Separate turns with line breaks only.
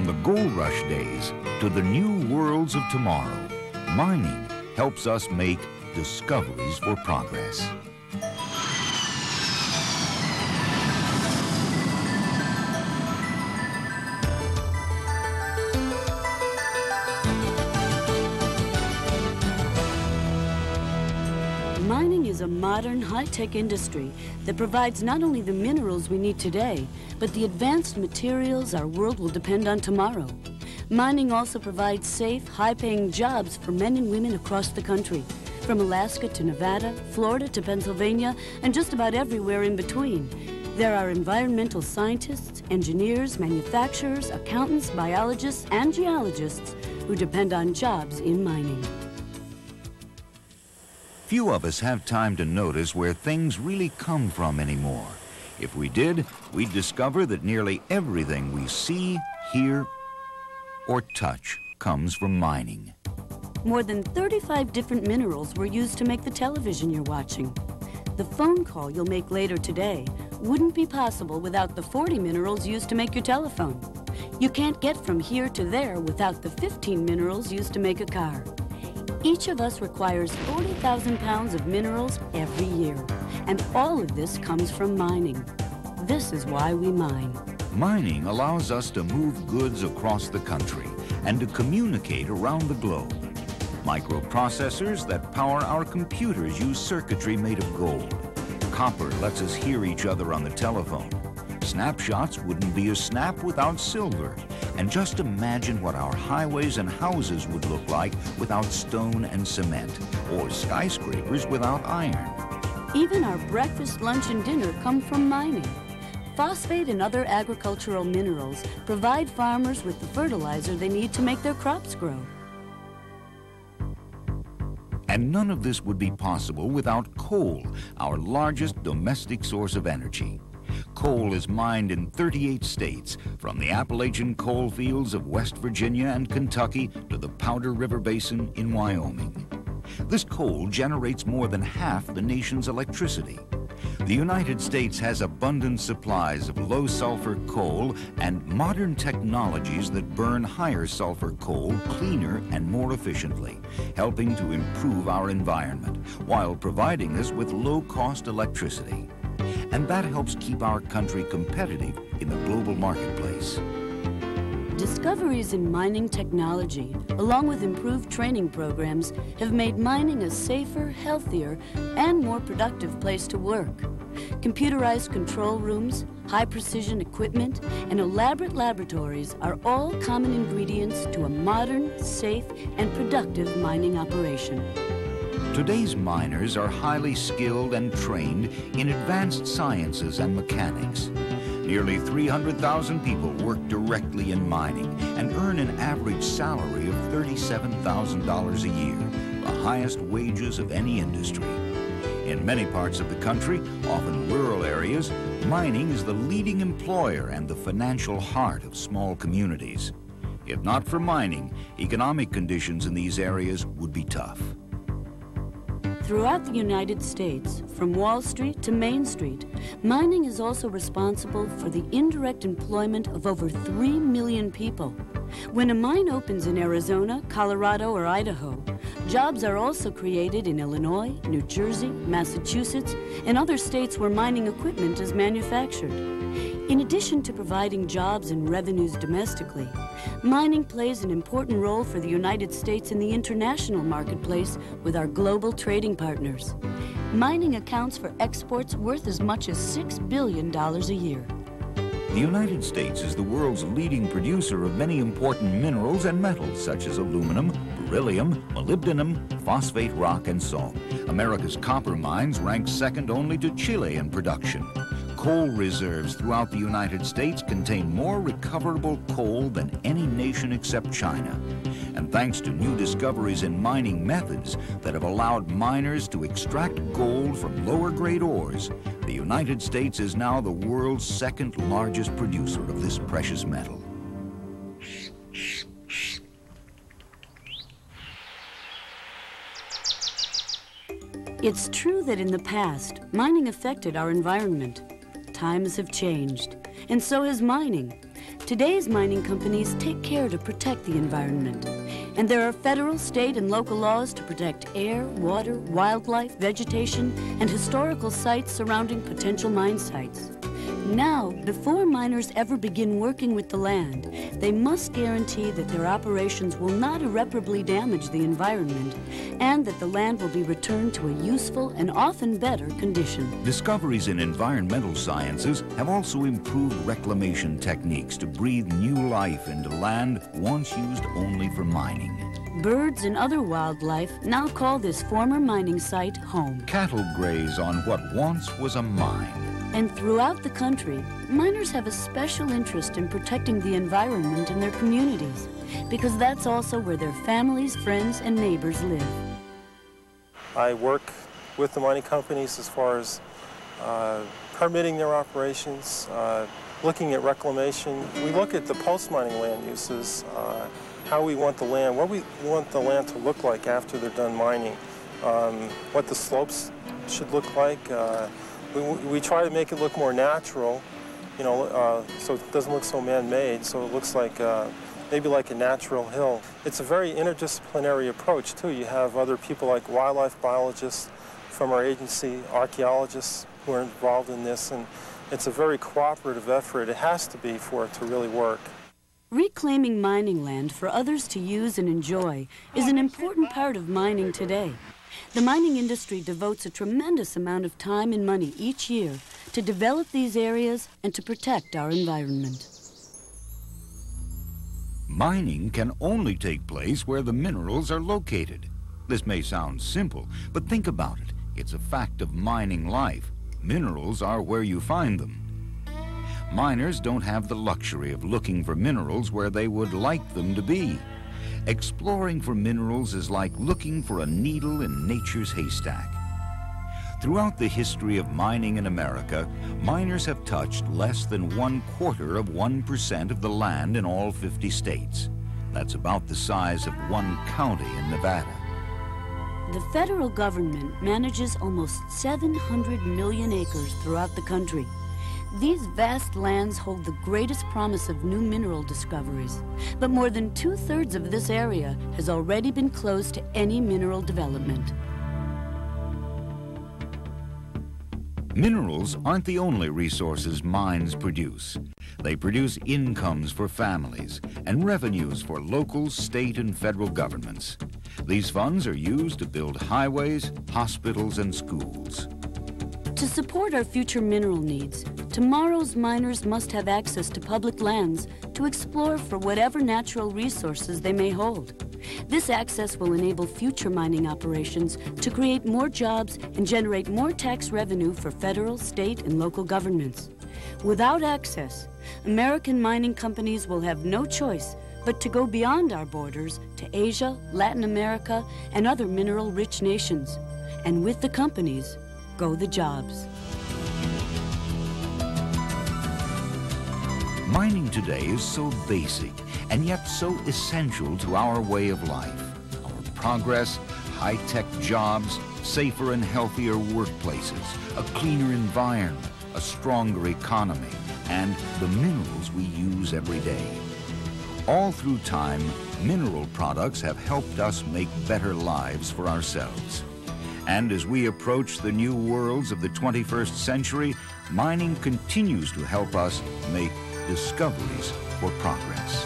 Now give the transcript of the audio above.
From the gold rush days to the new worlds of tomorrow, mining helps us make discoveries for progress.
Mining is a modern, high-tech industry that provides not only the minerals we need today, but the advanced materials our world will depend on tomorrow. Mining also provides safe, high-paying jobs for men and women across the country, from Alaska to Nevada, Florida to Pennsylvania, and just about everywhere in between. There are environmental scientists, engineers, manufacturers, accountants, biologists, and geologists who depend on jobs in mining.
Few of us have time to notice where things really come from anymore. If we did, we'd discover that nearly everything we see, hear, or touch comes from mining.
More than 35 different minerals were used to make the television you're watching. The phone call you'll make later today wouldn't be possible without the 40 minerals used to make your telephone. You can't get from here to there without the 15 minerals used to make a car. Each of us requires 40,000 pounds of minerals every year, and all of this comes from mining. This is why we mine.
Mining allows us to move goods across the country and to communicate around the globe. Microprocessors that power our computers use circuitry made of gold. Copper lets us hear each other on the telephone. Snapshots wouldn't be a snap without silver. And just imagine what our highways and houses would look like without stone and cement, or skyscrapers without iron.
Even our breakfast, lunch, and dinner come from mining. Phosphate and other agricultural minerals provide farmers with the fertilizer they need to make their crops grow.
And none of this would be possible without coal, our largest domestic source of energy. Coal is mined in 38 states, from the Appalachian coal fields of West Virginia and Kentucky to the Powder River Basin in Wyoming. This coal generates more than half the nation's electricity. The United States has abundant supplies of low-sulfur coal and modern technologies that burn higher sulfur coal cleaner and more efficiently, helping to improve our environment while providing us with low-cost electricity. And that helps keep our country competitive in the global marketplace.
Discoveries in mining technology, along with improved training programs, have made mining a safer, healthier, and more productive place to work. Computerized control rooms, high-precision equipment, and elaborate laboratories are all common ingredients to a modern, safe, and productive mining operation.
Today's miners are highly skilled and trained in advanced sciences and mechanics. Nearly 300,000 people work directly in mining and earn an average salary of $37,000 a year, the highest wages of any industry. In many parts of the country, often rural areas, mining is the leading employer and the financial heart of small communities. If not for mining, economic conditions in these areas would be tough.
Throughout the United States, from Wall Street to Main Street, mining is also responsible for the indirect employment of over 3 million people. When a mine opens in Arizona, Colorado, or Idaho, jobs are also created in Illinois, New Jersey, Massachusetts, and other states where mining equipment is manufactured. In addition to providing jobs and revenues domestically, mining plays an important role for the United States in the international marketplace with our global trading partners. Mining accounts for exports worth as much as $6 billion a year.
The United States is the world's leading producer of many important minerals and metals such as aluminum, beryllium, molybdenum, phosphate rock, and salt. America's copper mines rank second only to Chile in production. Coal reserves throughout the United States contain more recoverable coal than any nation except China. And thanks to new discoveries in mining methods that have allowed miners to extract gold from lower-grade ores, the United States is now the world's second largest producer of this precious metal.
It's true that in the past, mining affected our environment. Times have changed, and so has mining. Today's mining companies take care to protect the environment. And there are federal, state, and local laws to protect air, water, wildlife, vegetation, and historical sites surrounding potential mine sites. Now, before miners ever begin working with the land, they must guarantee that their operations will not irreparably damage the environment and that the land will be returned to a useful and often better condition.
Discoveries in environmental sciences have also improved reclamation techniques to breathe new life into land once used only for mining.
Birds and other wildlife now call this former mining site home.
Cattle graze on what once was a mine.
And throughout the country, miners have a special interest in protecting the environment and their communities, because that's also where their families, friends, and neighbors live.
I work with the mining companies as far as permitting their operations, looking at reclamation. We look at the post-mining land uses, how we want the land, what we want the land to look like after they're done mining, what the slopes should look like. We try to make it look more natural, you know, so it doesn't look so man-made, so it looks like maybe like a natural hill. It's a very interdisciplinary approach, too. You have other people like wildlife biologists from our agency, archaeologists who are involved in this, and it's a very cooperative effort. It has to be for it to really work.
Reclaiming mining land for others to use and enjoy is an important part of mining today. The mining industry devotes a tremendous amount of time and money each year to develop these areas and to protect our environment.
Mining can only take place where the minerals are located. This may sound simple, but think about it. It's a fact of mining life. Minerals are where you find them. Miners don't have the luxury of looking for minerals where they would like them to be. Exploring for minerals is like looking for a needle in nature's haystack. Throughout the history of mining in America, miners have touched less than 1/4% of the land in all 50 states. That's about the size of one county in Nevada.
The federal government manages almost 700 million acres throughout the country. These vast lands hold the greatest promise of new mineral discoveries, but more than 2/3 of this area has already been closed to any mineral development.
Minerals aren't the only resources mines produce. They produce incomes for families and revenues for local, state, and federal governments. These funds are used to build highways, hospitals, and schools.
To support our future mineral needs, tomorrow's miners must have access to public lands to explore for whatever natural resources they may hold. This access will enable future mining operations to create more jobs and generate more tax revenue for federal, state, and local governments. Without access, American mining companies will have no choice but to go beyond our borders to Asia, Latin America, and other mineral-rich nations. And with the companies, go the jobs.
Mining today is so basic and yet so essential to our way of life. Our progress, high-tech jobs, safer and healthier workplaces, a cleaner environment, a stronger economy, and the minerals we use every day. All through time, mineral products have helped us make better lives for ourselves. And as we approach the new worlds of the 21st century, mining continues to help us make discoveries for progress.